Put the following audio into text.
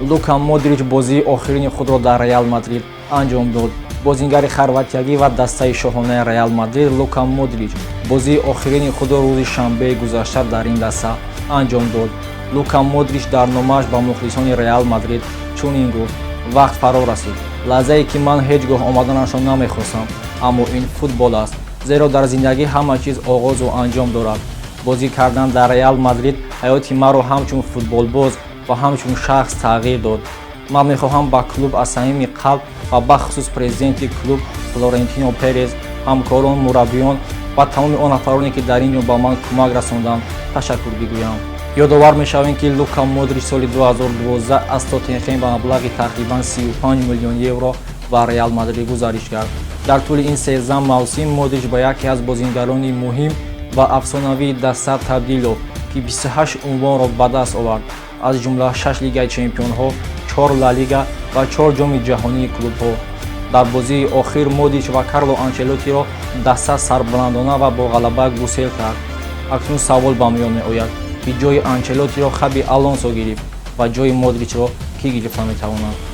Лука Модрич бозии охирини худро дар Реал Мадрид анҷом дод. Бозингари хорватиягӣ ва дастаи шоҳонаи Реал Мадрид Лука Модрич бозии охирини худро рӯзи шанбеи гузашта дар ин даста анҷом дод. Лука Модрич дар номааш ба мухлисони Реал Мадрид чунин гуфт: вақт фаро расид. Лаҳзае ки ман ҳеҷ гоҳ омаданашро намехостам, аммо ин футбол аст, зеро дар зиндагӣ ҳама чиз оғозу анҷом дорад. Бозӣ кардан дар Реал Мадрид ҳаёти маро ҳамчун футболбоз ва ҳамчун шахс тағйир дод. Ман мехоҳам ба клуб аз самими қалб ва бахусус президенти клуб Флорентино Перес, ҳамкорон, мураббиён ва тамоми он нафароне ки дар ин ҷо ба ман кӯмак расонданд ташаккур бигӯям. Ёдовар мешавем ки Лука Модрич соли 2012 аз Тоттенхем ба маблағи тақрибан 35 миллион евро ба Реал Мадрид гузариш кард. Дар тӯли ин 13 мавсим Модрич ба яке аз бозингарони муҳим ва афсонавии даста табдил ёфт, ки 28 унвонро ба даст овард, аз ҷумла 6 Лигаи Чемпионҳо, 4 Ла Лига ва 4 ҷоми ҷаҳонии клубҳо. Дар бозии охир Модрич ва Карло Анчелотиро даста сарбаландона ва бо ғалаба гусел кард. Акнун савол ба миён меояд, ки ҷои Анчелотиро Хаби Алонсо гирифт ва ҷои Модричро кӣ гирифта метавонад?